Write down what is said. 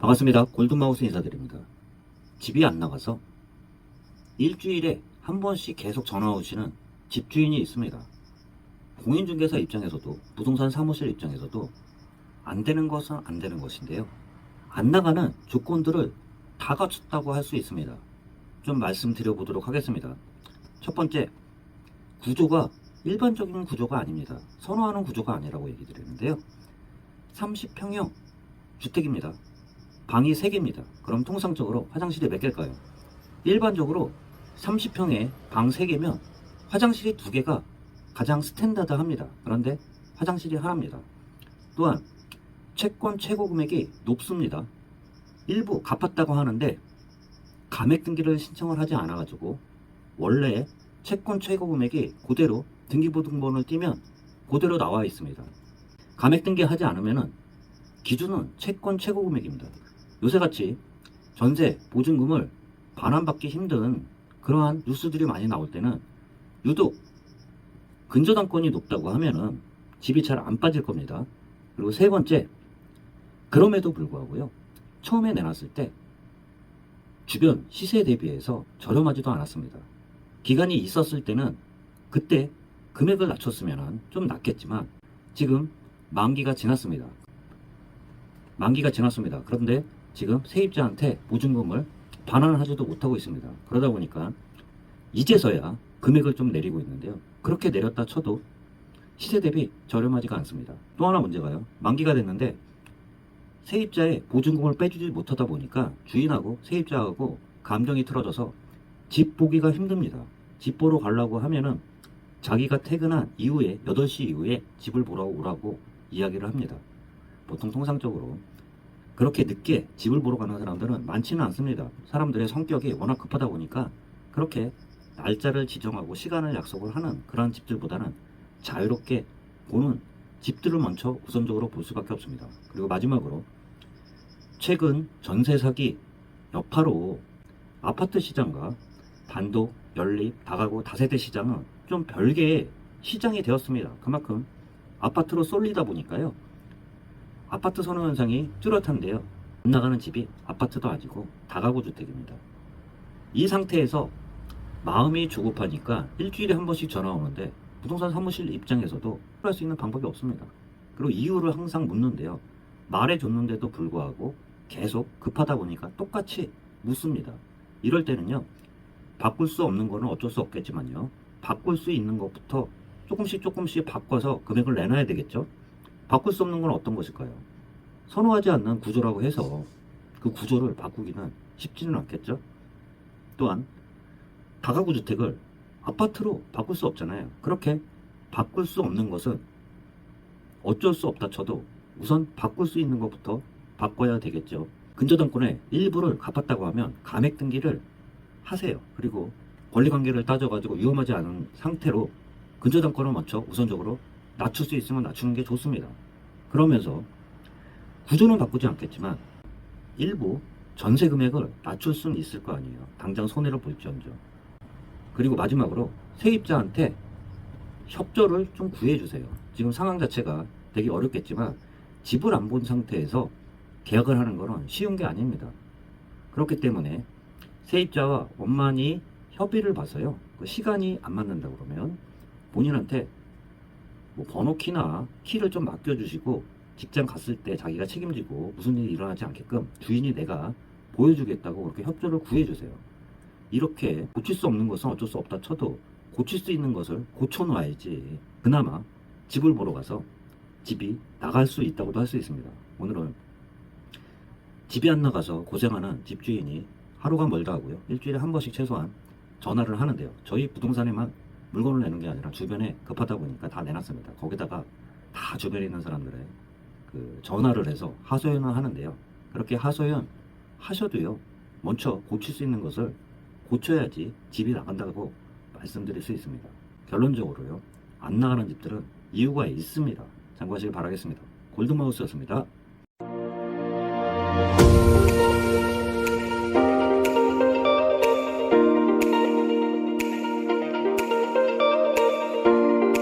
반갑습니다. 골든마우스 인사드립니다. 집이 안 나가서 일주일에 한 번씩 계속 전화 오시는 집주인이 있습니다. 공인중개사 입장에서도 부동산 사무실 입장에서도 안 되는 것은 안 되는 것인데요. 안 나가는 조건들을 다 갖췄다고 할 수 있습니다. 좀 말씀드려 보도록 하겠습니다. 첫 번째, 구조가 일반적인 구조가 아닙니다. 선호하는 구조가 아니라고 얘기 드리는데요. 30평형 주택입니다. 방이 3개입니다. 그럼 통상적으로 화장실이 몇 개일까요? 일반적으로 30평에 방 3개면 화장실이 2개가 가장 스탠다드합니다. 그런데 화장실이 하나입니다. 또한 채권 최고 금액이 높습니다. 일부 갚았다고 하는데 감액 등기를 신청을 하지 않아 가지고 원래 채권 최고 금액이 그대로 등기부등본을 띄면 그대로 나와 있습니다. 감액 등기하지 않으면은 기준은 채권 최고 금액입니다. 요새같이 전세, 보증금을 반환받기 힘든 그러한 뉴스들이 많이 나올 때는 유독 근저당권이 높다고 하면은 집이 잘 안 빠질 겁니다. 그리고 세 번째, 그럼에도 불구하고요, 처음에 내놨을 때 주변 시세 대비해서 저렴하지도 않았습니다. 기간이 있었을 때는 그때 금액을 낮췄으면 좀 낫겠지만 지금 만기가 지났습니다. 그런데 지금 세입자한테 보증금을 반환하지도 못하고 있습니다. 그러다 보니까 이제서야 금액을 좀 내리고 있는데요. 그렇게 내렸다 쳐도 시세 대비 저렴하지가 않습니다. 또 하나 문제가요, 만기가 됐는데 세입자의 보증금을 빼주지 못하다 보니까 주인하고 세입자하고 감정이 틀어져서 집 보기가 힘듭니다. 집 보러 가려고 하면은 자기가 퇴근한 이후에 8시 이후에 집을 보러 오라고 이야기를 합니다. 보통 통상적으로 그렇게 늦게 집을 보러 가는 사람들은 많지는 않습니다. 사람들의 성격이 워낙 급하다 보니까 그렇게 날짜를 지정하고 시간을 약속을 하는 그런 집들보다는 자유롭게 보는 집들을 먼저 우선적으로 볼 수밖에 없습니다. 그리고 마지막으로 최근 전세 사기 여파로 아파트 시장과 단독, 연립, 다가구, 다세대 시장은 좀 별개의 시장이 되었습니다. 그만큼 아파트로 쏠리다 보니까요, 아파트 선호 현상이 뚜렷한데요. 안 나가는 집이 아파트도 아니고 다가구 주택입니다. 이 상태에서 마음이 조급하니까 일주일에 한 번씩 전화 오는데 부동산 사무실 입장에서도 할 수 있는 방법이 없습니다. 그리고 이유를 항상 묻는데요. 말해줬는데도 불구하고 계속 급하다 보니까 똑같이 묻습니다. 이럴 때는요, 바꿀 수 없는 거는 어쩔 수 없겠지만요, 바꿀 수 있는 것부터 조금씩 바꿔서 금액을 내놔야 되겠죠. 바꿀 수 없는 건 어떤 것일까요? 선호하지 않는 구조라고 해서 그 구조를 바꾸기는 쉽지는 않겠죠. 또한 다가구 주택을 아파트로 바꿀 수 없잖아요. 그렇게 바꿀 수 없는 것은 어쩔 수 없다 쳐도 우선 바꿀 수 있는 것부터 바꿔야 되겠죠. 근저당권의 일부를 갚았다고 하면 감액 등기를 하세요. 그리고 권리관계를 따져가지고 위험하지 않은 상태로 근저당권을 먼저 우선적으로 낮출 수 있으면 낮추는 게 좋습니다. 그러면서 구조는 바꾸지 않겠지만 일부 전세 금액을 낮출 수는 있을 거 아니에요. 당장 손해를 볼지언정. 그리고 마지막으로 세입자한테 협조를 좀 구해주세요. 지금 상황 자체가 되게 어렵겠지만 집을 안 본 상태에서 계약을 하는 것은 쉬운 게 아닙니다. 그렇기 때문에 세입자와 원만히 협의를 봐서요, 그 시간이 안 맞는다 그러면 본인한테 뭐 번호키나 키를 좀 맡겨주시고 직장 갔을 때 자기가 책임지고 무슨 일이 일어나지 않게끔 주인이 내가 보여주겠다고 그렇게 협조를 구해주세요. 이렇게 고칠 수 없는 것은 어쩔 수 없다 쳐도 고칠 수 있는 것을 고쳐놔야지 그나마 집을 보러 가서 집이 나갈 수 있다고도 할 수 있습니다. 오늘은 집이 안 나가서 고생하는 집주인이 하루가 멀다 하고요, 일주일에 한 번씩 최소한 전화를 하는데요. 저희 부동산에만 물건을 내는 게 아니라 주변에 급하다 보니까 다 내놨습니다. 거기다가 다 주변에 있는 사람들의 그 전화를 해서 하소연을 하는데요. 그렇게 하소연 하셔도요, 먼저 고칠 수 있는 것을 고쳐야지 집이 나간다고 말씀드릴 수 있습니다. 결론적으로요, 안 나가는 집들은 이유가 있습니다. 참고하시길 바라겠습니다. 골든마우스였습니다.